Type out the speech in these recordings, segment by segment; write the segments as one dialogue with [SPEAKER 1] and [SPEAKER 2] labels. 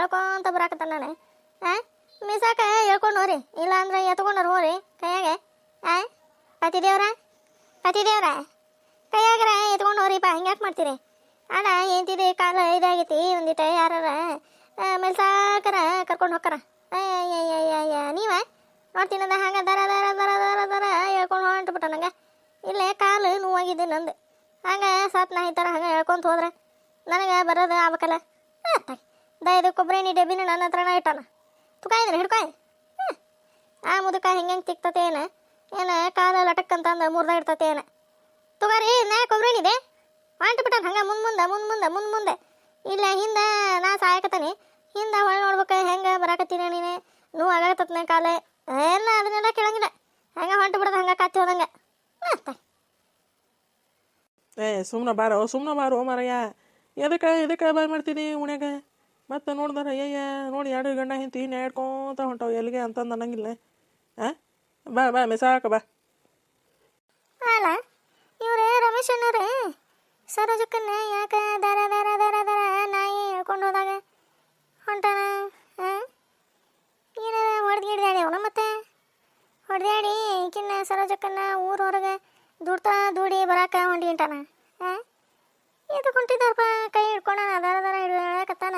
[SPEAKER 1] ಹೇಳ್ಕೊಂತ ಬರಾಕತ್ತಾನ ನಾನು. ಮಿಸಾಕ ಹೇಳ್ಕೊಂಡು ಹೋರಿ, ಇಲ್ಲ ಅಂದ್ರೆ ಎತ್ಕೊಂಡ್ರು ಹೋರಿ ಕೈಯಾಗೆ. ಪತಿದೇವ್ರ ಕೈಯಾಗರ ಎತ್ಕೊಂಡು ಹೋರಿಪ್ಪ, ಹಿಂಗ್ಯಾಕೆ ಮಾಡ್ತೀರಿ? ಅಣ್ಣ ಏಂತಿದೆ ಕಾಲ ಇದಾಗೈತಿ, ಒಂದಿಟ ಯಾರ ಮೇಲ್ಸಾಕರ ಕರ್ಕೊಂಡು ಹೋಗ್ತಾರ. ನೀವ ನೋಡ್ತೀನಂದ ಹಂಗೆ ದರ ದರ ದರ ದರ ದರ ಹೇಳ್ಕೊಂಡು ಹೊಂಟ್ಬಿಟ್ಟ ನಂಗೆ. ಇಲ್ಲೇ ಕಾಲು ನೋವಾಗಿದ್ದೆ ನಂದು. ಹಂಗೆ ಸಾತ್ನ ಈ ಥರ ಹಂಗೆ ಹೇಳ್ಕೊಂತ ಹೋದ್ರೆ ನನಗೆ ಬರೋದು ಆಗ್ಬೇಕಲ್ಲ. ದಯದು ಕೊಬ್ಬರಿ ಎಣ್ಣೆ ಡಬ್ಬಿನ ನನ್ನ ಹತ್ರನ ಇಟ್ಟಾನ. ತುಕಾಯಿದ್ರೆ ಹಿಡ್ಕಾಯ್. ಆ ಮುದುಕ ಹೆಂಗೆ ತಿಕ್ತತೆ ಏನು ಕಾಲು ಲಟಕ್ಕಂತಂದು ಮುರ್ದ ಇಡ್ತತೆ ಏನು. ತುಗಾರಿ ನಾ ಕೊಬ್ಬರಿ ಎಣ್ಣಿದೆ ಹೊಂಟ್ಬಿಟ್ಟಾನ ಹಂಗೆ ಮುಂದೆ. ಇಲ್ಲ ಹಿಂದೆ ನಾ ಸಾಯಕತ್ತಾನೆ, ಹಿಂದೆ ಹೊಳೆ ನೋಡ್ಬೇಕು ಹೆಂಗೆ ಬರಾಕತ್ತೀನಿ ನೀನು, ನೋವು ಆಗತ್ತನ ಕಾಲು ಎಲ್ಲ ಅದನ್ನೆಲ್ಲ ಕೇಳಂಗಿಲ್ಲ. ಹಂಗೆ ಹೊಂಟು ಬಿಡೋದು ಹಂಗೆ ಕತ್ತಿ ಹೋದಂಗೆ.
[SPEAKER 2] ಸುಮ್ಮನೆ ಬಾರೋ ಮಾರಯ್ಯ, ಎದಕ್ಕೆ ಬಾಯ್ ಮಾಡ್ತೀನಿ ಉಣ್ಯಾಗ. ಮತ್ತೆ ನೋಡ್ದಾರ ಅಯ್ಯ ನೋಡಿ ಎರಡು ಗಂಡ ಹಿಂತಿ ನ್ಯಾಡ್ಕೊಂತ ಹೊಂಟಾವ ಎಲ್ಲಿಗೆ ಅಂತಂದು ಅನ್ನಂಗಿಲ್ಲ. ಬಾ ಮೆಸಾಕ ಬಾ.
[SPEAKER 1] ಅಲ್ಲ ಇವ್ರೆ ರಮೇಶ್ ಅನ್ನೋರು ಸರೋಜಕ್ಕನ್ನ ಯಾಕೆ ದರ ದರ ದರ ದರ ನಾಯಿ ಹೇಳ್ಕೊಂಡು ಹೋದಾಗ ಹೊಂಟಾನ. ಏನಾರ ಹೊಡೆದಾಡಿ ಅವನು ಮತ್ತೆ ಹೊಡೆದಾಡಿ ಈಕಿನ್ನ ಸರೋಜಕ್ಕನ್ನ ಊರ ಹೊರಗೆ ದೂಡಿ ಬರಾಕ ಹೊಂಟಾನ. ಇದು ಕುಂಟಿದ್ದಾರಪ್ಪ, ಕೈ ಹಿಡ್ಕೊಂಡ ದರ ದರ ಹೇಳಕತ್ತಾನ.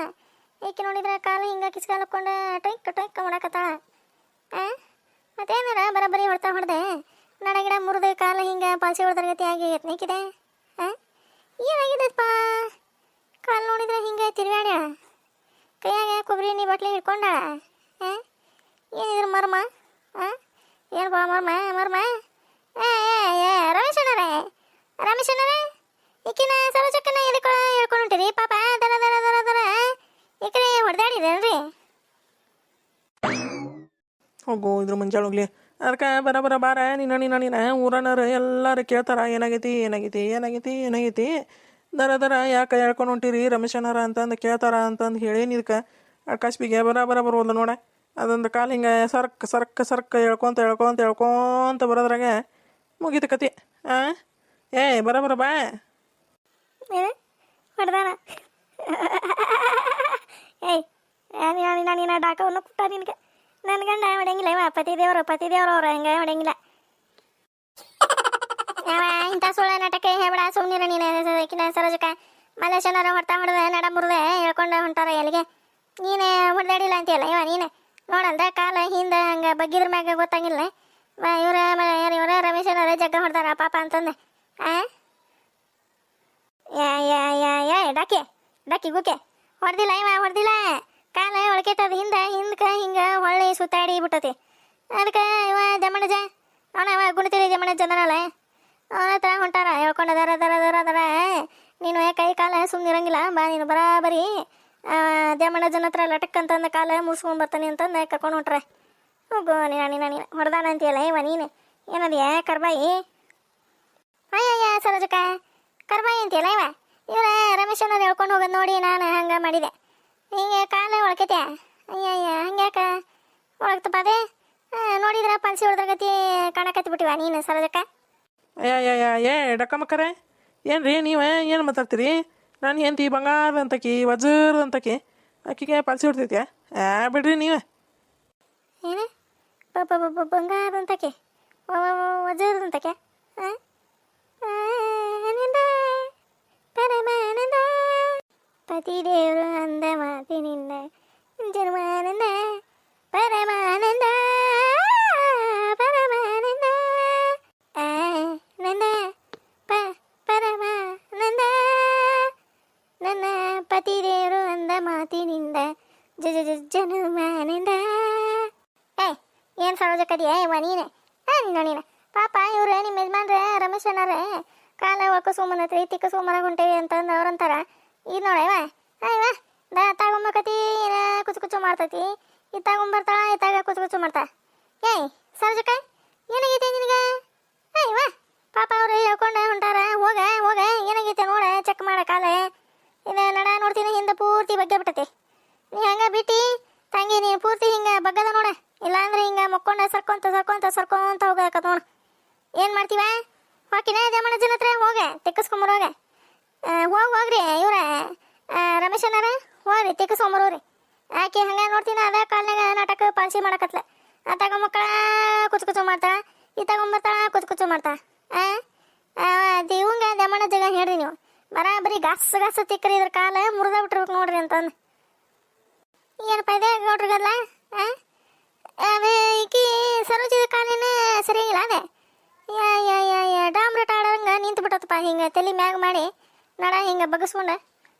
[SPEAKER 1] ಈಕೆ ನೋಡಿದ್ರೆ ಕಾಲು ಹಿಂಗೆ ಕಿಸ್ಕಾಲಕ್ಕೊಂಡು ಟೊಯ್ಕ ಮಾಡಕತ್ತಾಳ. ಮತ್ತೇನಾರ ಬರಬರಿ ಹೊಡೆದೆ ನಡಗಿಡ ಮುರಿದು ಕಾಲು ಹಿಂಗೆ ಪಾಲ್ಸಿ ಹೊಡೆದ ಗತಿ ಆಗಿ ಎತ್ನೇಕಿದೆ. ಏನಾಗಿದೆಪ್ಪ, ಕಾಲು ನೋಡಿದ್ರೆ ಹಿಂಗೆ ತಿರುಗಾಡ್ಯಾಳ, ಕೈಯಾಗ ಕೊಬ್ಬರಿ ಎಣ್ಣೆ ಬಾಟ್ಲಿ ಹಿಡ್ಕೊಂಡಾಳ. ಏನಿದ್ರು ಮರ್ಮ? ಏನಪ್ಪ ಮರ್ಮ? ರಮೇಶ್ ಅಣ್ಣರೇ ಈಕಿನ ಸರೋಜಕ್ಕನ್ನ ಎದಕ್ಕೆ ಹೇಳ್ಕೊಂಡು ಹೊಂಟಿರಿ ಪಾಪ? ದರ ದರ ದರ ದರ ಈ ಕಡೆ ಹೊಡೆದಾಡಿದೇನ್ರಿ?
[SPEAKER 2] ಹೋಗು ಇದ್ರ ಮುಂಜಾಳೆ ಹೋಗ್ಲಿ. ಅದಕ್ಕೆ ಬರ ಬಾರ ನೀನ ಊರನರು ಎಲ್ಲರೂ ಕೇಳ್ತಾರ ಏನಾಗೈತಿ ದರ ಯಾಕೆ ಹೇಳ್ಕೊಂಡು ಹೊಂಟಿರಿ ರಮೇಶನರ ಅಂತಂದು ಕೇಳ್ತಾರ ಅಂತಂದು ಹೇಳಿ ಇದಕ್ಕೆ ಕಸ್ಬಿಗೆ ಬರೋಲ್ಲ ನೋಡ. ಅದೊಂದು ಕಾಲು ಹಿಂಗೆ ಸರ್ಕ್ ಹೇಳ್ಕೊಂತ ಬರೋದ್ರಾಗ ಮುಗೀತು ಕತಿ. ಬರ ಬಾ.
[SPEAKER 1] ಹೊಡೆದಾನ ನೀನು ಡಾಕವನ್ನು ಕುಟ್ಟ ನಿನಗೆ. ನನ್ನ ಗಂಡ ಹೊಡೆಯಂಗಿಲ್ಲ, ಇವ ಪತಿದೇವ್ರು ಅವ್ರು ಹಂಗೆ ಹೊಡೆಯಂಗಿಲ್ಲ. ಇಂಥ ಸುಳ್ಳ ನಾಟಕ ಹೇಳ್ಬೇಡ, ಸುಮ್ಮನಿರ ನೀನು. ಸರೋಜಕ್ಕ ಮಲ್ಲೇಶನಾರ ಹೊಡೆದ ನಡ ಮುರಿದೆ ಹೇಳ್ಕೊಂಡು ಹೊಂಟಾರ ಎಲ್ಲಿಗೆ. ನೀನು ಹೊಡೆದಾಡಿಲ್ಲ ಅಂತೀಯಲ್ಲ ಇವ ನೀನು ನೋಡಲ್ದ ಕಾಲ ಹಿಂದೆ ಹಂಗೆ ಬಗ್ಗಿದ್ರ ಮ್ಯಾಗ ಗೊತ್ತಾಗಿಲ್ಲ. ಇವ್ರ ರಮೇಶನವರೇ ಜಗ್ಗ ಹೊಡೆದಾರ ಪಾಪ ಅಂತಂದೆ. ಡಾಕಿ ಗುಕ್ಕೆ ಹೊಡೆದಿಲ್ಲ ಕಾಲ ಒಳಕೆಟ್ಟದ ಹಿಂದಕ್ಕೆ ಹಿಂಗೆ ಹೊಳ್ಳಿ ಸುತ್ತಾಡಿ ಬಿಟ್ಟತಿ. ಅದಕ್ಕೆ ಇವ ಜಮಣಜ ಅವನ ಗುಣತಿಳಿ ಜಮಣಜ ಅದನಲ್ಲ ಅವನ ಹತ್ರ ಹೊಂಟಾರ ಹೇಳ್ಕೊಂಡ ದರ ದರ ದರ ದರ. ನೀನು ಕೈ ಕಾಲ ಸುಮ್ಮನಿರಂಗಿಲ್ಲ, ಬಾ ನೀನು ಬರಾಬರಿ ಜಮಣಜನ ಹತ್ರ ಲಟಕ್ಕಂತಂದ ಕಾಲ ಮುರ್ಸ್ಕೊಂಡ್ ಬರ್ತಾನೆ ಅಂತಂದು ಕರ್ಕೊಂಡು ಹೊಂಟ್ರ. ಹೋಗು ನೀನು ಹೊಡೆದಾನ ಅಂತೀಯಲ್ಲ ಇವ ನೀನು ಏನದಿಯ ಕರ್ಬಾಯಿ? ಸರೋಜಕ್ಕ ಕರ್ಬಾಯಿ ಅಂತೀಯಲ್ಲ ಇವ್ರ ರಮೇಶನವ್ರು ಹೇಳ್ಕೊಂಡು ಹೋಗೋದು ನೋಡಿ ನಾನು ಹಂಗೆ ಮಾಡಿದೆ. ಹಿಂಗೆ ಕಾಲ ಒಳಕೈತೆ ಹಂಗ್ಯಾಕ ಒಳಗ್ತಪ್ಪ ಅದೇ ನೋಡಿದ್ರೆ ಪಲ್ಸಿ ಹೊಡೆದ್ರಗತಿ ಕಾಣಕತ್ತಿ ಬಿಟ್ಟಿವ ನೀನು ಸರೋಜಕ್ಕ.
[SPEAKER 2] ಡಕ್ಕ ಮಕ್ಕರೆ ಏನ್ರಿ ನೀವು ಏನು ಮಾತಾಡ್ತೀರಿ? ನಾನು ಎಂತಿ ಬಂಗಾರ ಅಂತಕಿ ವಜ್ರ ಅಂತಕಿ ಆಕಿಗೆ ಪಲ್ಸಿ ಹೊಡ್ತೈತ್ಯಾ? ಬಿಡ್ರಿ ನೀವೇ.
[SPEAKER 1] ಏನು ಬಂಗಾರ ಅಂತಕೆ ವಜ್ರ ಅಂತಕೆ? ಪರಮಾನಂದ ಪತಿದೇವರು ಅಂದ ಮಾತಿನಿಂದ ಜನ್ಮಾನಂದ ಪರಮಾನಂದ ನಂದ ಪರಮಾನಂದ ನನ್ನ ಪತಿದೇವರು ಅಂದ ಮಾತಿನಿಂದ ಜನ್ಮಾನಂದ. ಏನು ಸರೋಜಕ್ಕದಿಯಾ ಇವ ನೀನೆ? ನೀನು ಪಾಪ ಇವ್ರು ನಿಮ್ಮ ಯಜಮಾನ್ರೆ ರಮೇಶ್ ಅನ್ನಾರ ಕಾಲ ಒಳಕ ಸೋಮನತ್ರಿ ತಿಕ್ಕ ಸೋಮನ ಹೊಂಟೇವಿ ಅಂತಂದು ಅವ್ರಂತಾರ. ಇದು ನೋಡವ ತಾಗೊಂಬಕತಿ ಕುಚು ಮಾಡ್ತೈತಿ, ಇತ್ತಾಗೊಂಬರ್ತಾಳ ಇತ್ತಾಗ ಕುಚು ಮಾಡ್ತಾ. ಸರೋಜಕ್ಕ ಏನಾಗೈತೆ ನಿನಗೆ? ಪಾಪ ಅವ್ರು ಹೇಳ್ಕೊಂಡು ಹೊಂಟಾರ. ಹೋಗ ಏನಾಗೈತೆ ನೋಡ, ಚೆಕ್ ಮಾಡ ಕಾಲ ಇದು ನಡ ನೋಡ್ತೀನಿ ಹಿಂದೆ ಪೂರ್ತಿ ಬಗ್ಗೆ ಬಿಟ್ಟತಿ. ನೀ ಹಂಗೆ ಬಿಟ್ಟು ತಂಗಿ ನೀನು ಪೂರ್ತಿ ಹಿಂಗೆ ಬಗ್ಗದ ನೋಡ, ಇಲ್ಲಾಂದ್ರೆ ಹಿಂಗೆ ಮಕ್ಕೊಂಡ ಸರ್ಕೊಂತ ಹೋಗಕ ನೋಡು. ಏನು ಮಾಡ್ತೀವ? ಹೋಗಿನ ಜಮಣಜನ ಹತ್ರ ಹೋಗ ತಿಕ್ಕಿಸ್ಕೊಂಬರೋಗ ಹೋಗ್ರಿ ಇವ್ರ ರಮೇಶನಾರ ಹೋಗ್ರಿ ತಿಕ್ಕಿಸ್ಕೊಂಬರೋರಿ. ಆಕೆ ಹಂಗೆ ನೋಡ್ತೀನಿ ಅದ ಕಾಲ್ನಾಗ ನಾಟಕ ಪಾಲ್ಸಿ ಮಾಡಕತ್ಲ ಅತ್ತಾಗ ಮಕ್ಕಳ ಕುಚು ಕುಚು ಮಾಡ್ತಾಳ ಈ ತಗೊಂಬರ್ತಾಳ ಕುಚು ಕುಚು ಮಾಡ್ತಾಳ ದೇವಂಗ ದಮಣ ಜಗ ಹೇಳ್ರಿ ನೀವು ಬರಾಬರಿ ಗಾಸ ಗಾಸ ತಿಕ್ಕರಿ ಇದ್ರ ಕಾಲ ಮುರಿದ ಬಿಟ್ಟಿರ್ಬೇಕು ನೋಡ್ರಿ ಅಂತಂದು ಏನಪ್ಪ ಇದೆ ನೋಡ್ರಿಗಲ್ಲ ಅದೇ ಈಕಿ ಸರೋಜಿದ ಕಾಲೇನ ಸರಿಯಾಗಿಲ್ಲ ಅದೇ ಡಾಮ್ರೇಟ್ ಆಡೋಂಗ ನಿಂತು ಬಿಟ್ಟತ್ತಪ್ಪ ಹಿಂಗೆ ತಲೆ ಮ್ಯಾಗ ಮಾಡಿ ನಡ ಹಿಂಗೆ ಬಗ್ಸ್ಕೊಂಡು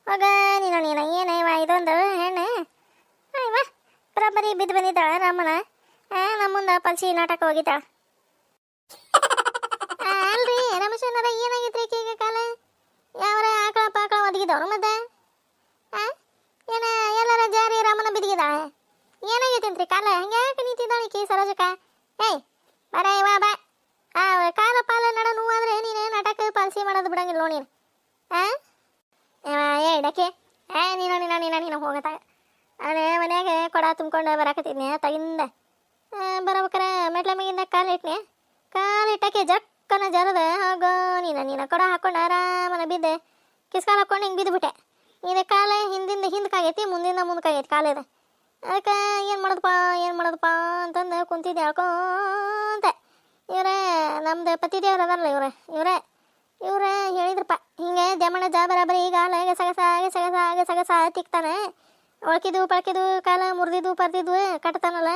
[SPEAKER 1] ಹೋಗ ನೀನು ಏನೇವ ಇದೊಂದು ಹೆಣ್ಣು ಅಯ್ಯವ ಬರಾಬರಿ ಬಿದ್ದು ಬಂದಿದ್ದಾಳ ರಾಮನ ನಮ್ಮ ಮುಂದೆ ಪಲ್ಸಿ ನಾಟಕ ಹೋಗಿದ್ದಾಳ ಅಲ್ರಿ ರಮೇಶನರ ಏನಾಗಿದ್ರಿ ಈಗ ಕಾಲ ಯಾವರ ಆಕಳ ಪಾಕಳ ಒದಗಿದವ್ರು ಮತ್ತೆ ಏನ ಎಲ್ಲರ ಜಾರಿ ರಾಮನ ಬಿದ್ದಿದ್ದಾಳ ಏನಾಗೈತಂತ್ರಿ ಕಾಲ ಹಂಗ್ಯಾಕೆ ನಿಂತಿದ್ದಾಳೆ ಕಿ ಸರೋಜಕ್ಕ ಏಯ್ ಬರ ಇವ ಬಾ ಕಾಲ ಪಾಲ ನಡ ನೋವಾದ್ರೆ ನೀನು ನಾಟಕ ಪಾಲ್ಸಿ ಮಾಡೋದು ಬಿಡಂಗಿಲ್ಲ ನೋಡಿ ಏ ಡಕ್ಕೆ ನೀನು ಹೋಗತ್ತಾಗ ಅದೇ ಮನ್ಯಾಗ ಕೊಡ ತುಂಬ್ಕೊಂಡು ಬರಾಕತ್ತಿದ್ನಿ ತಗಿಂದ ಬರಬೇಕಾರ ಮೆಟ್ಲ ಮೇಗಿಂದ ಕಾಲಿಟ್ಟಕ್ಕೆ ಜಕ್ಕನ ಜರದ ಹೋಗೋ ನೀನು ಕೊಡ ಹಾಕೊಂಡು ಆರಾಮನ ಬಿದ್ದೆ ಕಿಸ್ಕಾಲ ಹಾಕೊಂಡು ಹಿಂಗೆ ಬಿದ್ದುಬಿಟ್ಟೆ ಇದು ಕಾಲ ಹಿಂದಕ್ಕಾಗೈತಿ ಮುಂದಕ್ಕಾಗೈತಿ ಕಾಲ ಇದೆ ಅದಕ್ಕೆ ಏನು ಮಾಡೋದಪ್ಪ ಅಂತಂದು ಕುಂತಿದ್ದೆ ಹೇಳ್ಕೊಂತ ಇವರೇ ನಮ್ದು ಪತಿದೇವ್ರು ಅದಾರಲ್ಲ ಇವರೇ ಹೇಳಿದ್ರಪ್ಪ ಹಿಂಗೆ ದಮಣ ಬರಾಬರಿ ಈಗ ಗಸಗಸ ತಿಕ್ತಾನೆ ಒಳಕಿದ್ದು ಪಳಕಿದ್ದು ಕಾಲ ಮುರಿದಿದ್ದು ಪರ್ದಿದ್ದು ಕಟ್ತಾನಲ್ಲ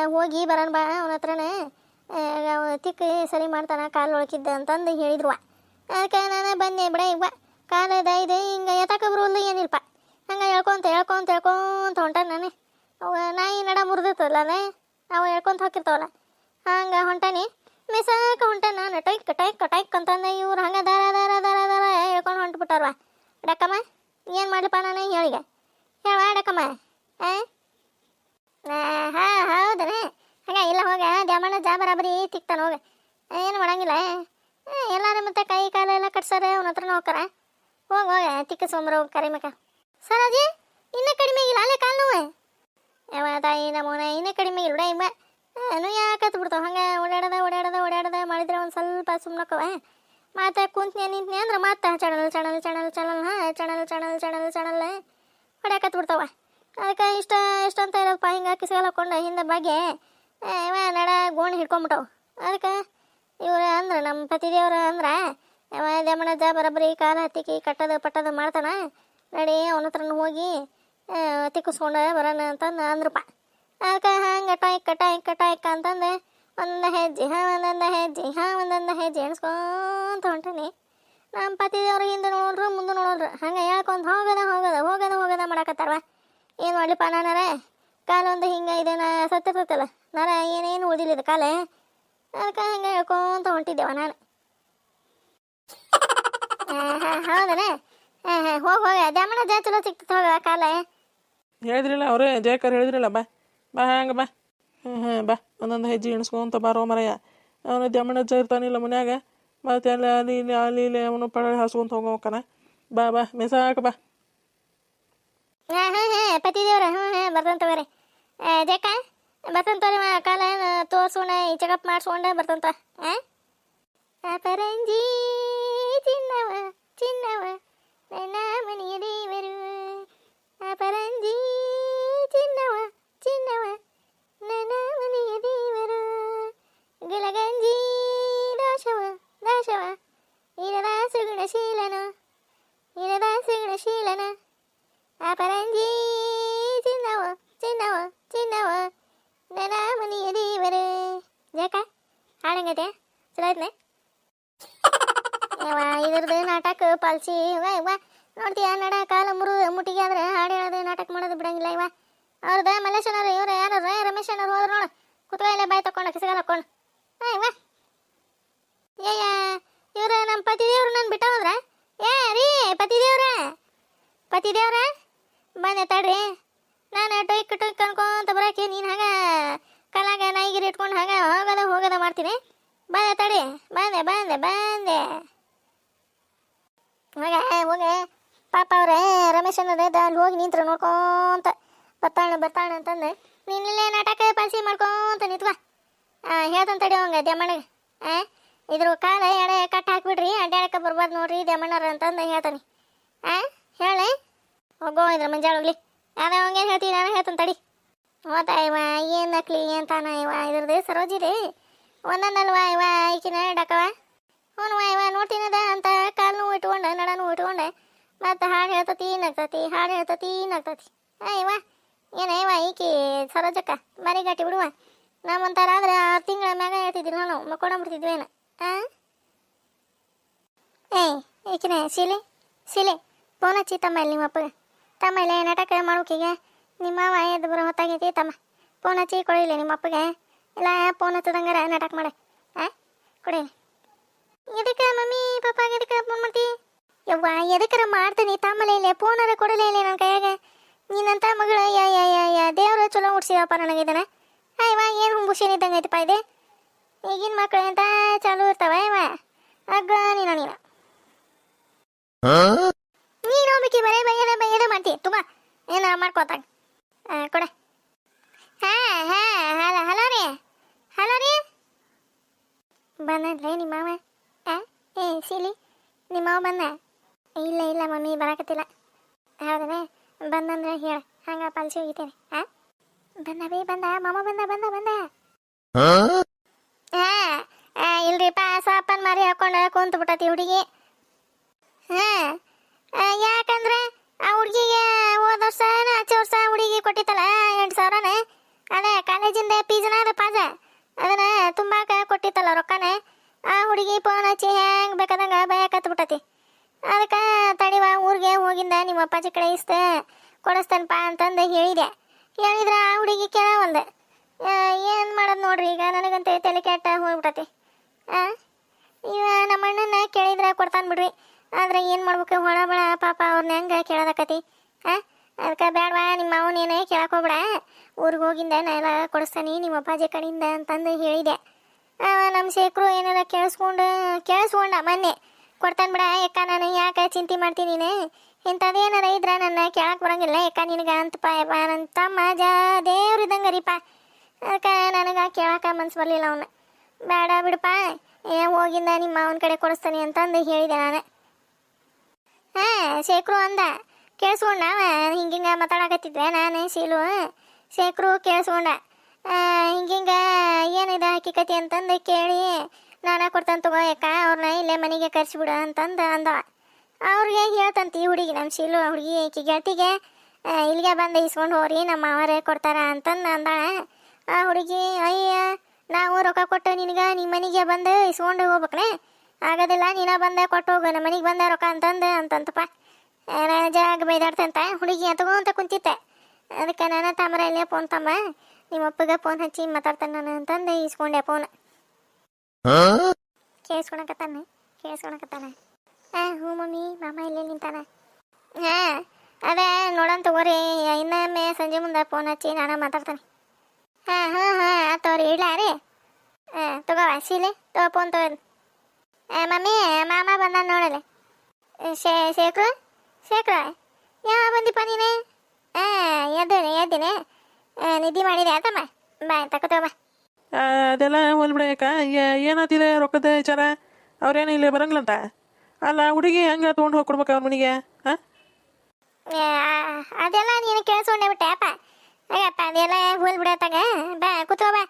[SPEAKER 1] ಹೋಗಿ ಬರೋಣ ಬಾ ಅವನ ಹತ್ರನೇ ತಿಕ್ಕಿ ಸರಿ ಮಾಡ್ತಾನೆ ಕಾಲು ಒಳಕಿದ್ದ ಅಂತಂದು ಹೇಳಿದ್ರು ಅದಕ್ಕೆ ನಾನು ಬಂದೆ ಬಿಡ ಈಗ ಕಾಲದ ಇದೆ ಹಿಂಗೆ ಎತ್ತಕ್ಕೆ ಬರೋಲ್ಲ ಏನಿಲ್ಲಪ್ಪ ಹಂಗೆ ಹೇಳ್ಕೊಂತ ಹೊಂಟ ನಾನು ಅವ ನಾಯಿ ನಡ ಮುರಿದಿರ್ತಲ್ಲ ಅದೇ ಅವು ಹೇಳ್ಕೊಂತ ಹೋಗಿರ್ತಾವಲ್ಲ ಹಂಗೆ ಹೊಂಟಾನಿ ಮೆಸಾಕ ಹೊಂಟ ನಾನು ಟೈಕ್ ಅಂತಂದೆ ಇವ್ರು ಹಂಗೆ ದಾರ ಹೇಳ್ಕೊಂಡು ಹೊಂಟ್ಬಿಟ್ಟಾರವ ಡಕ್ಕಮ್ಮ ಏನು ಮಾಡ್ಲಪ್ಪ ನಾನು ಹೇಳಿಗೆ ಹೇಳುವ ಡಕ್ಕಮ್ಮ ಹೌದನೇ ಹಾಗೆ ಇಲ್ಲ ಹೋಗ ದ್ಯಾಮಣ್ಣ ಬರಾಬರಿ ತಿಕ್ತಾನೆ ಹೋಗ ಏನು ಮಾಡಂಗಿಲ್ಲ ಎಲ್ಲಾರು ಮತ್ತೆ ಕೈ ಕಾಲ ಎಲ್ಲ ಕಟ್ಸಾರ ಅವನ ಹತ್ರನ ಹೋಗ್ತಾರ ಹೋಗ ತಿಕ್ಕಸ್ಕೊಂಬರ ಹೋಗಿ ಕರಿಮಕ ಸರೋಜಿ ಇನ್ನೂ ಕಡಿಮೆ ಆಗಿಲ್ಲ ಅಲ್ಲೇ ಕಾಲು ನೋವು ಯಾವ ತಾಯಿ ನಮ್ಮನ ಇನ್ನೂ ಕಡಿಮೆ ಆಗಿಲ್ಲ ಇಮ್ಮ ಯಾಕತ್ ಬಿಡ್ತಾವ ಹಂಗೆ ಓಡಾಡದ ಮಾಡಿದ್ರೆ ಒಂದು ಸ್ವಲ್ಪ ಸುಮ್ಮನಕ್ಕವ ಮತ್ತೆ ನಿಂತ್ನಿ ಅಂದ್ರೆ ಮತ್ತೆ ಚಣಲ್ ಹೊಡ್ಯಾಕತ್ ಬಿಡ್ತಾವ ಅದಕ್ಕೆ ಇಷ್ಟಂತ ಇರೋದಪ್ಪ ಹಿಂಗೆ ಕಿಸ್ಗಾಲ ಹಾಕೊಂಡು ಹಿಂದೆ ಬಗ್ಗೆ ನಡ ಗೋಣ್ ಹಿಡ್ಕೊಂಬಿಟ್ಟವು ಅದಕ್ಕೆ ಇವ್ರು ಅಂದ್ರೆ ನಮ್ಮ ಪತಿದೇವ್ರ ಅಂದ್ರೆ ದಮಣ ಬರಬರಿ ಕಾಲ ಹತ್ತಿಕ್ಕಿ ಪಟ್ಟದ ಮಾಡ್ತಾನ ನಡಿ ಅವನ ಹತ್ರನ ಹೋಗಿ ತಿಕ್ಕಿಸ್ಕೊಂಡು ಬರೋಣ ಅಂತಂದು ಅಂದ್ರಪ್ಪ ಅದಕ್ಕೆ ಹಂಗೆ ಟೈಕ್ ಅಂತಂದು ಒಂದೊಂದು ಹೆಜ್ಜೆ ಎಣಿಸ್ಕೊಂತ ಹೊಂಟೀನಿ ನಮ್ಮ ಪತಿದೇವ್ರು ಹಿಂದೆ ನೋಡ್ರು ಮುಂದೆ ನೋಡೋಲ್ರು ಹಂಗೆ ಹೇಳ್ಕೊಂತ ಹೋಗದ ಮಾಡಕತ್ತಾರವ ಏನು ಮಾಡ್ಲಿಪ್ಪ ನಾನಾರ ಕಾಲ ಒಂದು ಹಿಂಗೆ ಇದೇನ ಸತ್ತಿರ್ತೈತಲ್ಲ ನಾರ ಏನೇನು ಉಳಿದಿಲ್ಲ ಕಾಲ ಅದಕ್ಕೆ ಹಂಗೆ ಹೇಳ್ಕೊಂತ ಹೊಂಟಿದ್ದೇವ ನಾನು ಹೌದನ ಹೋಗ ದ್ಯಾಮಣ್ಣ ಚಲೋ ಸಿಕ್ತೈತೆ ಹೋಗ ಕಾಲ
[SPEAKER 2] ಹೇಳಿದ್ರಿಲ್ಲ ಅವರೇ ಜಯಕರ್ ಹೇಳಿದ್ರಿಲ್ಲ ಬಾ ಹಂಗೆ ಬಾ ಒಂದೊಂದು ಹೆಜ್ಜೆ ಎಣಿಸ್ಕೊಂತ ಬಾರೋ ಮರಯ್ಯ ಅವನು ದ್ಯಾಮಣ್ಣ ಇರ್ತಾನಿಲ್ಲ ಮನ್ಯಾಗ ಮತ್ತೆ ಅಲ್ಲಿ ಅವನು ಪಡ ಹಾಸ್ಕೊಂತ ಹೋಗೋಕನ ಬಾ ಮೆಸಾಕ ಬಾ
[SPEAKER 1] ಪತಿದೇವ್ರ ಬರ್ತಂತ ತಗೋರಿ ಜಕ್ಕ ಬರ್ತಂತ ತೋರಿ ಕಾಲ ತೋರ್ಸೋಣ ಈ ಚೆಕಪ್ ಮಾಡಿಸ್ಕೊಂಡ ಬರ್ತಂತ ಪರಂಜಿ ಚಿನ್ನವ ನನ್ನ ಮನೆಯ ದೇವರು ಪರಂಜಿ ಚಿನ್ನವ ನನ್ನ ಮನೆಯ ದೇವರು ಗಿಲಗಂಜಿ ದಾಶವ ಇರದ ಸುಗುಣಶೀಲನು ಪರಂಜಿ ಚಿನ್ನವ ನನ್ನ ಮನೆಯ ದೇವರು ಜಕ ಹಾಡಂಗತೆ ಚಲೋ ಐತ್ನೆ ಇದ್ರದ್ದು ನಾಟಕ ಪಾಲ್ಸಿ ನೋಡ್ತೀಯ ನಡ ಕಾಲ ಮುಟ್ಟಿಗೆ ಆದ್ರೆ ಹಾಡು ಹೇಳೋದು ನಾಟಕ ಮಾಡೋದು ಬಿಡಂಗಿಲ್ಲ ಅವ್ರದ್ದು ಮಲ್ಲೇಶನವ್ರು ಇವ್ರು ಯಾರು ರಮೇಶ್ ಅಣ್ಣವ್ರು ಹೋದ್ರು ನೋಡು ಕುತ್ಕೊಳ್ಳೆ ಬಾಯಿ ತಕೊಂಡು ಕಿಸಗಾಲ ಹಾಕೊಂಡು ಇವ್ರು ನಮ್ಮ ಪತಿದೇವ್ರು ನಾನು ಬಿಟ್ಟ ಹೋದ್ರ ರೀ ಪತಿದೇವ್ರ ಬಂದೆ ತಡ್ರಿ ನಾನು ಟೊಯ್ಕ್ ಅನ್ಕೊಂತ ಬರೋಕೆ ನೀನು ಹಾಗ ಕಾಲಾಗ ನಾಯಿಗಿರಿ ಇಟ್ಕೊಂಡು ಹಾಗ ಹೋಗದ ಮಾಡ್ತೀನಿ ಬಂದೆ ತಡಿ ಬಂದೆ ಹೋಗ ಪಾಪ ಅವ್ರೆ ರಮೇಶ್ ಅನ್ನೋದೇ ಅಲ್ಲಿ ಹೋಗಿ ನಿಂತ್ರು ನೋಡ್ಕೊಂತ ಬರ್ತಾಳೆ ಅಂತಂದು ನೀನಿಲ್ಲೇ ನಾಟಕ ಪಾಲ್ಸಿ ಮಾಡ್ಕೊಂತ ನಿಂತ್ವ ಹೇಳ್ತಾನೆ ತಡಿ ಅವಂಗ ದ್ಯಾಮಣ್ಣಗೆ ಇದ್ರ ಕಾಲ ಎಡೆ ಕಟ್ ಹಾಕ್ಬಿಡ್ರಿ ಅಡ್ಡಾಡಕ್ಕೆ ಬರ್ಬಾರ್ದು ನೋಡ್ರಿ ದ್ಯಾಮಣ್ಣರ ಅಂತಂದು ಹೇಳ್ತಾನೆ ಹೇಳಿ ಹೋಗೋ ಇದ್ರ ಮುಂಜಾಳೆ ಹೋಗ್ಲಿ ಅದ ಅವಂಗೇನು ಹೇಳ್ತೀವಿ ನಾನು ಹೇಳ್ತೀನಿ ತಡಿ. ಹೋದ ಇವ ಏನು ನಕ್ಲಿ ಅಂತಾನ ಇವ ಇದ್ರದ್ದು ಸರೋಜಿದೆ ಒಂದೊಂದಲ್ವಾ ಇವ ಈಕಿನ ಡಕವ ಹ್ಞೂ ಇವ ನೋಡ್ತೀನದ ಅಂತ ಕಾಲು ನೋವು ಇಟ್ಕೊಂಡೆ ನಡ ನೋವು ಇಟ್ಕೊಂಡೆ ಮತ್ತು ಹಾಡು ಹೇಳ್ತತಿ ನಗ್ತತಿ ಹಾಡು ಹೇಳ್ತತಿ ನಗ್ತತಿ. ಇವ ಏನ ಇವ ಈಕಿ ಸರೋಜಕ್ಕ ಮರಿಗಟ್ಟಿ ಬಿಡುವ. ನಮ್ಮಂತಾರ ಆದ್ರೆ 6 ತಿಂಗಳ ಮ್ಯಾಗ ಹೇಳ್ತಿದ್ದಿಲ್ಲ ನಾವು ಮಕ್ಕೊಂಡ್ಬಿಡ್ತಿದ್ವೇನ. ಈಕಿನ ಶಿಲೆ ಫೋನ್ ಹಚ್ಚಿ ತಮ್ಮ ಇಲ್ಲಿ ನಿಮ್ಮ ಅಪ್ಪಗೆ. ತಮ್ಮ ಇಲ್ಲ ನಾಟಕ ಮಾಡೋಕೀಗ ನಿಮ್ಮ ಅವ ಎದ್ದು ಬರೋ ಹೊತ್ತಾಗೈತಿ ತಮ್ಮ. ಫೋನ್ ಹಚ್ಚಿ ಕೊಡಿಲ್ಲ ನಿಮ್ಮ ಅಪ್ಪಗೆ. ಇಲ್ಲ ಫೋನ್ ಹಚ್ಚದಂಗಾರ ನಾಟಕ ಮಾಡ ಕೊಡಿಲ್ಲ. ಎದಕ್ಕೆ ಮಮ್ಮಿ ಪಾಪ ಎದಕ್ಕೆ ಫೋನ್ ಮಾಡ್ತಿ? ಯವ್ವ ಎದಕ್ಕಾರ ಮಾಡ್ತೀನಿ ತಮ್ಮಲೇ ಇಲ್ಲ ಫೋನರ ಕೊಡಲೇ ಇಲ್ಲ ನನ್ನ ಕೈಯಾಗ. ನೀನಂತ ಮಗಳು ಯ ದೇವ್ರು ಚಲೋ ಹುಡ್ಸಿದಪ್ಪ ನನಗಿದ್ದಾನೆ. ಇವ ಏನು ಹುಂಬುಷೇನ್ ಇದ್ದಂಗೆ ಐತಪ್ಪ ಇದೆ. ಈಗಿನ ಮಕ್ಳು ಅಂತ ಚಾಲು ಇರ್ತಾವ ಇವ ಅಗ್ಗ ನೀನು ಹೋಗ್ಬೇಕಿ ಬರೇ ಬೈಯದ ಮಾಡ್ತಿ ತುಂಬ ಏನು ಮಾಡ್ಕೋತಾಗ ಕೊಡ. ಹಲೋ ರೀ ಬಂದನ್ಲೇ ನಿಮ್ಮ ಮಾವ. ಸಿಲಿ ನಿಮ್ಮ ಮಾವ ಬಂದ? ಇಲ್ಲ ಮಮ್ಮಿ ಬರಾಕತ್ತಿಲ್ಲ. ಹೌದನೇ ಬಂದಂದ್ರೆ ಹೇಳ ಹಂಗ ಪಾಲಿಸಿ ಹೋಗಿದ್ದೇನೆ. ಬಂದ ಮಾಮ ಬಂದ. ಇಲ್ರಿಪ್ಪ ಸಾಪನ್ ಮಾರಿ ಹಾಕೊಂಡು ಕುಂತು ಬಿಟ್ಟತಿ ಹುಡುಗಿ. ಯಾಕಂದ್ರೆ ಆ ಹುಡುಗಿಗೆ ಹೋದ ವರ್ಷ ಆಚೆ ವರ್ಷ ಹುಡುಗಿ ಕೊಟ್ಟಿತ್ತಲ್ಲ 8,000ನ. ಅದೇ ಕಾಲೇಜಿಂದ ಪೀಜನ ಪಾಜ ಅದನ್ನ ತುಂಬಾಕ ಕೊಟ್ಟಿತ್ತಲ್ಲ ರೊಕ್ಕನ. ಆ ಹುಡುಗಿ ಫೋನ್ ಹಚ್ಚಿ ಹೆಂಗ್ ಬೇಕಾದಂಗ ಭಯ ಕತ್ಬಿಟ್ಟತಿ. ಅದಕ್ಕೆ ತಡಿವ ಊರಿಗೆ ಹೋಗಿಂದ ನಿಮ್ಮ ಅಪ್ಪಾಜಿ ಕಡೆ ಕೊಡಿಸ್ತೇನಪ್ಪ ಅಂತಂದು ಹೇಳಿದ್ರೆ ಆ ಹುಡುಗಿ ಕೇಳವಲ್ದೆ. ಏನು ಮಾಡೋದು ನೋಡ್ರಿ ಈಗ ನನಗಂತ ತಲೆ ಕೆಟ್ಟ ಹೋಗ್ಬಿಟ್ಟತಿ. ಇವ ನಮ್ಮ ಅಣ್ಣನ ಕೇಳಿದ್ರೆ ಕೊಡ್ತಾನೆ ಬಿಡ್ರಿ. ಆದ್ರೆ ಏನು ಮಾಡ್ಬೇಕು ಹೊಳಬಳ ಪಾಪ ಅವ್ರನ್ನ ಹೆಂಗೆ ಕೇಳೋದಕ್ಕತಿ. ಅದಕ್ಕೆ ಬೇಡವಾ ನಿಮ್ಮ ಅವನೇನೇ ಕೇಳಕ್ಕೆ ಹೋಗ್ಬಿಡ, ಊರಿಗೆ ಹೋಗಿಂದ ನಾನು ಕೊಡಿಸ್ತಾನೆ ನಿಮ್ಮ ಅಪ್ಪಾಜಿ ಕಡೆಯಿಂದ ಅಂತಂದು ಹೇಳಿದೆ. ನಮ್ಮ ಶೇಖರು ಏನಾರ ಕೇಳಿಸ್ಕೊಂಡ ಮೊನ್ನೆ ಕೊಡ್ತಾನೆ ಬಿಡ ಯಾಕ ನಾನು ಯಾಕೆ ಚಿಂತೆ ಮಾಡ್ತೀನಿ ನೀನು ಇಂಥದ್ದೇನಾರ ಇದ್ರೆ ನನ್ನ ಕೇಳಕ್ಕೆ ಬರೋಂಗಿಲ್ಲ ಯಾಕ ನಿನಗೆ ಅಂತಪ್ಪ ನನ್ನ ತಮ್ಮ ದೇವ್ರು ಇದ್ದಂಗೆ ರೀಪ. ಅದಕ್ಕೆ ನನಗೆ ಕೇಳಕ್ಕೆ ಮನ್ಸು ಬರಲಿಲ್ಲ ಅವನು. ಬೇಡ ಬಿಡಪ್ಪ ಹೋಗಿಂದ ನಿಮ್ಮ ಅವನ ಕಡೆ ಕೊಡಿಸ್ತಾನೆ ಅಂತಂದು ಹೇಳಿದೆ ನಾನು. ಶೇಖರು ಅಂದ ಕೇಳಿಸ್ಕೊಂಡ ಹಿಂಗಿಂಗ ಮಾತಾಡಕತ್ತಿದ್ವೆ ನಾನು ಶೇಖರು ಕೇಳಿಸ್ಕೊಂಡ ಹಿಂಗಿಂಗ ಏನಿದೆ ಹಕ್ಕಿಕತಿ ಅಂತಂದು ಕೇಳಿ ನಾನು ಕೊಡ್ತಾನೆ ತಗೋ ಯಾಕ ಅವ್ರನ್ನ ಇಲ್ಲೇ ಮನೆಗೆ ಕರ್ಸಿಬಿಡು ಅಂತಂದು ಅಂದವ. ಅವ್ರಿಗೆ ಹೇಳ್ತಂತ ಈ ಹುಡುಗಿ ನಮ್ಮ ಹುಡುಗಿ ಈಕಿ ಗೆಳತಿಗೆ ಇಲ್ಲಿಗೆ ಬಂದು ಇಸ್ಕೊಂಡು ಹೋಗ್ರಿ ನಮ್ಮ ಅವರೇ ಕೊಡ್ತಾರ ಅಂತಂದು ಅಂದಾಳ. ಆ ಹುಡುಗಿ ಅಯ್ಯ ನಾವು ರೊಕ್ಕ ಕೊಟ್ಟು ನಿನಗೆ ನಿಮ್ಮ ಮನೆಗೆ ಬಂದು ಇಸ್ಕೊಂಡು ಹೋಗ್ಬೇಕನೆ ಆಗೋದಿಲ್ಲ ನೀನ ಬಂದ ಕೊಟ್ಟು ಹೋಗು ನಮ್ಮ ಮನೆಗೆ ಬಂದ ರೊಕ್ಕ ಅಂತಂತಪ್ಪ. ಜಾಗ ಬೈದಾಡ್ತಂತ ಹುಡುಗಿ ತಗೊಂತ ಕುಂತಿತ್ತೆ. ಅದಕ್ಕೆ ನಾನು ತಮ್ಮರ ಇಲ್ಲೇ ಫೋನ್ ತಮ್ಮ ನಿಮ್ಮ ಅಪ್ಪಗೆ ಫೋನ್ ಹಚ್ಚಿ ಮಾತಾಡ್ತಾನೆ ನಾನು ಅಂತಂದು ಇಸ್ಕೊಂಡೆ ಫೋನ್. ಕೇಳಿಸ್ಕೊಳಕತ್ತಾನ ಹ್ಞೂ ಮಮ್ಮಿ ಮಾಮ ಇಲ್ಲೇ ನಿಂತಾನ. ಅದೇ ನೋಡೋಣ ತಗೋರಿ ಇನ್ನೊಮ್ಮೆ ಸಂಜೆ ಮುಂದೆ ಫೋನ್ ಹಚ್ಚಿ ನಾನು ಮಾತಾಡ್ತಾನೆ. ಆತವ್ರಿ ಇಡ್ಲಾ ರೀ. ತಗೋವ ತಗೋ ಫೋನ್ ತಗೋ. ಮಮ್ಮಿ ಮಾಮ ಬಂದ ನೋಡಲೆ. ಶೇಖರ ಯಾವ ಬಂದಿಪ್ಪ ನೀನು? ಎದ್ದೇನೆ ನಿದ್ದೆ ಮಾಡಿದೆ ಆತಮ್ಮ ಬಾಯ್ ತಗೋತಮ್ಮ.
[SPEAKER 2] ಅದೆಲ್ಲ ಹೋಲ್ಬಿಡ ಯಾಕ ಏನಾತಿದೆ ರೊಕ್ಕದ ವಿಚಾರ ಅವ್ರೇನು ಇಲ್ಲಿ ಬರಂಗಿಲ್ಲಂತ. ಅಲ್ಲ ಹುಡುಗಿ ಹೆಂಗೆ ತೊಗೊಂಡು ಹೋಗಿ ಕೊಡ್ಬೇಕು ಅವ್ರ ಮನೆಗೆ?
[SPEAKER 1] ಅದೆಲ್ಲ ನೀನು ಕೇಳಿಸ್ಕೊಂಡೆ ಬಿಟ್ಟೆ ಅಪ್ಪ. ಅಯ್ಯಪ್ಪ ಅದೆಲ್ಲ ಹೋಲ್ಬಿಡತ್ತಾಗ ಬಾ ಕೂತ್ಕೋ ಬಾ.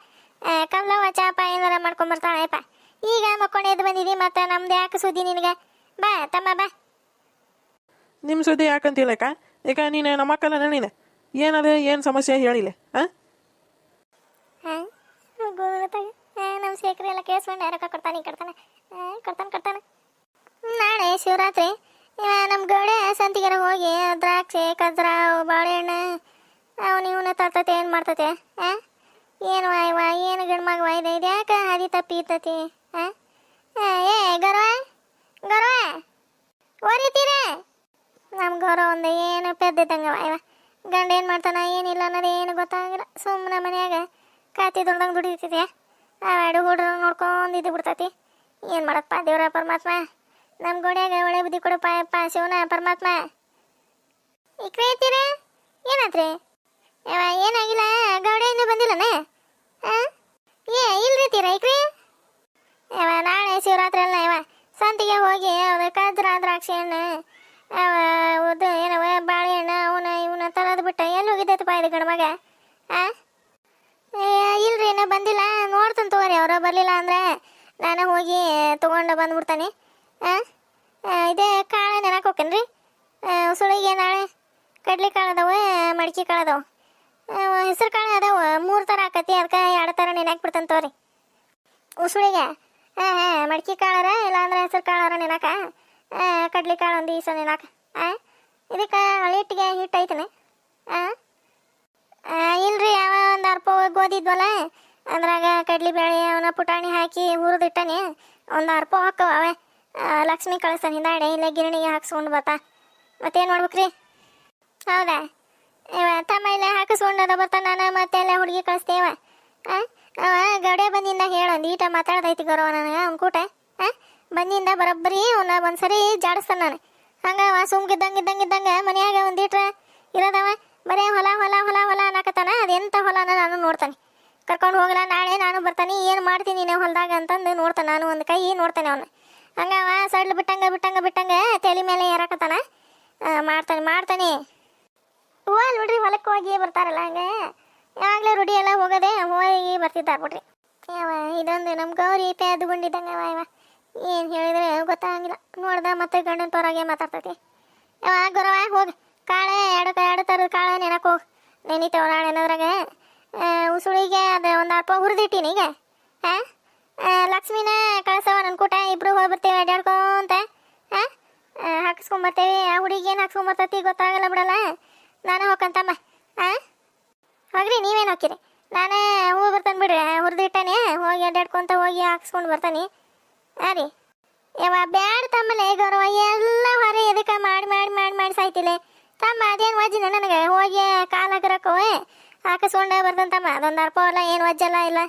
[SPEAKER 1] ಕಮಲವ್ವ ಚಾಪ ಏನಾರ ಮಾಡ್ಕೊಂಬರ್ತಾಳಪ್ಪ. ಈಗ ಮಕ್ಕೊಂಡು ಎದ್ದು ಬಂದಿದ್ದಿ ಮತ್ತು ನಮ್ದು ಯಾಕೆ ಸುದ್ದಿ ನಿನಗೆ? ಬಾ ತಮ್ಮ ಬಾ.
[SPEAKER 2] ನಿಮ್ಮ ಸುದ್ದಿ ಯಾಕಂತಿಲ್ಲಕ್ಕ ಈಗ ನೀನು ನಮ್ಮ ಅಕ್ಕಲ್ಲ ನೀನು ಏನದು ಏನು ಸಮಸ್ಯೆ ಹೇಳಿಲ್ಲ?
[SPEAKER 1] ನಮ್ಮ ಶೇಖರ ಎಲ್ಲ ಕೇಳಿಸ್ಕೊಂಡು ರೊಕ್ಕ ಕೊಡ್ತಾನೆ. ನಾಳೆ ಶಿವರಾತ್ರಿ ನಮ್ಮ ಗೌಡ ಸಂತಿಗೆರ ಹೋಗಿ ದ್ರಾಕ್ಷಿ ಕಜ್ರ ಬಾಳೆಹಣ್ಣು ಇವನ ತರ್ತತೆ ಏನು ಮಾಡ್ತತೆ? ಏನು ವಾಯ್ವ ಏನು ಗಂಡ್ಮಗ ಇದೆ ಯಾಕೆ ಹಾದಿ ತಪ್ಪಿ ಇರ್ತತಿ? ಗೌರವ ಓರಿತೀರ ನಮ್ಮ ಗೌರವ ಒಂದು ಏನು ಪೆದ್ದಿದ್ದಂಗೆ ವಾಯ್ವ ಗಂಡ ಏನು ಮಾಡ್ತಾನ ಏನಿಲ್ಲ ಅನ್ನೋದು ಏನು ಗೊತ್ತಾಗಿಲ್ಲ. ಸುಮ್ಮನೆ ಮನ್ಯಾಗ ಕಾತಿ ದೊಡ್ಡಂಗೆ ದುಡಿತೈತಿ. ಅವೆರಡು ಹುಡ್ರು ನೋಡ್ಕೊಂಡಿದ್ದು ಬಿಡ್ತೈತಿ. ಏನು ಮಾಡಪ್ಪ ದೇವ್ರ ಪರಮಾತ್ಮ ನಮ್ಮ ಗೋಡ್ಯಾಗ ಒಳ್ಳೆ ಬುದ್ಧಿ ಕೊಡಪ್ಪ ಶಿವನ ಪರಮಾತ್ಮ. ಇಕ್ರೆ ಐತೀರ ಏನಾತ್ರಿ? ಏನಾಗಿಲ್ಲ ಗೌಡ ಇನ್ನೂ ಬಂದಿಲ್ಲನೇ? ಇಲ್ರಿತೀರ ಇಕ್ರಿ? ನಾಳೆ ಶಿವರಾತ್ರಿ ಅಲ್ಲ ಸಂತಿಗೆ ಹೋಗಿ ಅವ್ರ ಕಜ್ರ ದ್ರಾಕ್ಷಿ ಹಣ್ಣು ಅದು ಏನವ ಬಾಳೆಹಣ್ಣ ಅವನ ಇವನ ತರದ್ ಬಿಟ್ಟ ಎಲ್ಲಿ ಹೋಗಿದ್ದೈತಪ್ಪ ಇದು ಗಂಡ್ಮಗ ಆ ಇಲ್ರಿ ನಾ ಬಂದಿಲ್ಲ ನೋಡ್ತಾನೆ ತಗೋರಿ ಅವ್ರ ಬರಲಿಲ್ಲ ಅಂದ್ರೆ ನಾನು ಹೋಗಿ ತೊಗೊಂಡು ಬಂದ್ಬಿಡ್ತಾನೆ ಇದೇ ಕಾಳು ನೆನಕ್ಕೆ ಹೋಗ್ತೇನೆ ರೀ ಸುಳಿಗೆ ನಾಳೆ ಕಡ್ಲಿ ಕಾಳು ಅದಾವ ಮಡಿಕೆ ಕಾಳು ಅದಾವ ಹೆಸರು ಕಾಳು ಅದಾವ 3 ಥರ ಆಕತಿ ಅದಕ್ಕೆ 2 ಥರ ನೆನಕ್ಕೆ ಬಿಡ್ತಾನೆ ತಗೋರಿ ಉಸುಳಿಗೆ ಮಡಿಕೆ ಕಾಳರ ಇಲ್ಲಾಂದ್ರೆ ಹೆಸರು ಕಾಳರ ನೆನಕ ಕಡ್ಲಿ ಕಾಳು ಒಂದು ಈಸ ನೆನಕ ಇದಕ್ಕೆ ಹಿಟ್ಟಿಗೆ ಹಿಟ್ಟು ಐತನೆ ಇಲ್ರಿ ಅವ ಒಂದು ಅರ್ಪ ಗೋದಿದ್ವಲ್ಲ ಅದ್ರಾಗ ಕಡ್ಲಿ ಬೇಳೆ ಅವನ ಪುಟಾಣಿ ಹಾಕಿ ಹುರಿದಿಟ್ಟಾನೆ ಒಂದು ಅರ್ಪ ಹಾಕವ ಅವ ಲಕ್ಷ್ಮಿ ಕಳಿಸ್ತಾನೆ ಹಿಂದಾಡೆ ಇಲ್ಲ ಗಿರಣಿಗೆ ಹಾಕ್ಸ್ಕೊಂಡು ಬರ್ತಾ ಮತ್ತೇನು ಮಾಡ್ಬೇಕ್ರಿ ಹೌದಾ ತಮ್ಮ ಇಲ್ಲ ಹಾಕಿಸ್ಕೊಂಡದ ಬರ್ತಾನೆ ನಾನು ಮತ್ತೆ ಎಲ್ಲ ಹುಡುಗಿ ಕಳಿಸ್ತೇವ ಅವ ಗೌಡೆ ಬಂದಿಂದ ಹೇಳೊಂದು ಈಟ ಮಾತಾಡ್ದೈತಿ ಗೌರವ ನನಗೆ ಅವ್ನ ಕೂಟ ಬಂದಿಂದ ಬರೋಬ್ಬರಿ ಅವನ್ನ ಒಂದ್ಸರಿ ಜಾಡಿಸ್ತಾನೆ ನಾನು ಹಂಗೆ ಅವ ಸುಮ್ಗಿದ್ದಂಗೆ ಮನ್ಯಾಗ ಒಂದಿಟ್ರೆ ಇರೋದವ ಬರೀ ಹೊಲ ಹೊಲ ಹೊಲ ಹೊಲ ಅನ್ನಕತ್ತಾನ ಅದೆಂಥ ಹೊಲನ ನಾನು ನೋಡ್ತಾನೆ ಕರ್ಕೊಂಡು ಹೋಗಲ್ಲ ನಾಳೆ ನಾನು ಬರ್ತಾನೆ ಏನು ಮಾಡ್ತೀನಿ ನೀನು ಹೊಲದಾಗ ಅಂತಂದು ನೋಡ್ತಾನೆ ನಾನು ಒಂದು ಕೈ ನೋಡ್ತಾನೆ ಅವನ್ನ ಹಂಗೆ ಅವ ಸಡ್ಲು ಬಿಟ್ಟಂಗೆ ತಲೆ ಮೇಲೆ ಏರಾಕತ್ತಾನ ಮಾಡ್ತಾನೆ ಹೂವ ನೋಡ್ರಿ ಹೊಲಕ್ಕೆ ಹೋಗಿ ಬರ್ತಾರಲ್ಲ ಹಂಗೆ ಯಾವಾಗಲೇ ರೂಢಿ ಎಲ್ಲ ಹೋಗೋದೆ ಹೋಗಿ ಬರ್ತಿದ್ದಾರೆ ಬಿಡ್ರಿ ಯಾವ ಇದೊಂದು ನಮ್ಮ ಗೌರಿ ಪೇದ್ಕೊಂಡಿದ್ದಂಗೆ ಇವ ಏನು ಹೇಳಿದ್ರೆ ಗೊತ್ತಾಗಿಲ್ಲ ನೋಡ್ದ ಮತ್ತೆ ಗಂಡನ ತೋರಾಗೆ ಮಾತಾಡ್ತೈತಿ ಯಾವ ಗೌರವ ಹೋಗಿ ಕಾಳೆ ಎರಡು ಥರದ ಕಾಳು ನೆನಕ್ಕೆ ಹೋಗಿ ನೆನಿತೇವ ನಾಳೆ ಏನಾದ್ರಾಗ ಉಸುಳಿಗೆ ಅದು ಒಂದು ಅರ್ಪ ಹುರಿದಿಟ್ಟಿನಿ ಈಗ ಲಕ್ಷ್ಮಿನ ಕಳ್ಸವ ನನ್ನ ಕೂಟ ಇಬ್ರು ಹೋಗಿ ಬರ್ತೇವೆ ಅಡ್ಯಾಡ್ಕೊಂತ ಹಾಕಿಸ್ಕೊಂಬರ್ತೇವೆ ಆ ಹುಡುಗೇನು ಹಾಕ್ಸ್ಕೊಂಬರ್ತೈತಿ ಗೊತ್ತಾಗಲ್ಲ ಬಿಡಲ್ಲ ನಾನು ಹೋಗ್ಕಂತಮ್ಮ ಹೋಗ್ರಿ ನೀವೇನು ಹೋಗ್ತೀರಿ ನಾನೇ ಹೋಗಿ ಬರ್ತಾನೆ ಬಿಡ್ರಿ ಹುರಿದಿಟ್ಟಾನೆ ಹೋಗಿ ಅಡ್ಡಾಡ್ಕೊಂತ ಹೋಗಿ ಹಾಕ್ಸ್ಕೊಂಡು ಬರ್ತಾನೆ ರೀ ಯಾವ ಬ್ಯಾಡ ತಮ್ಮಲೆ ಗೌರವ ಎಲ್ಲ ಹೊರ ಎದಕ್ಕೆ ಮಾಡಿ ಸಾಯ್ತಿಲ್ಲ ತಮ್ಮ ಅದೇನು ವಜ್ಜಿನ ನನಗೆ ಹೋಗಿ ಕಾಲಾಗಿರಕ್ಕೋ ಹಾಕಿಸ್ಕೊಂಡೆ ಬರ್ತಾನೆ ತಮ್ಮ ಅದೊಂದು ಅರ್ಪ ಅಲ್ಲ ಏನು ವಜ್ಜಲ್ಲ ಇಲ್ಲ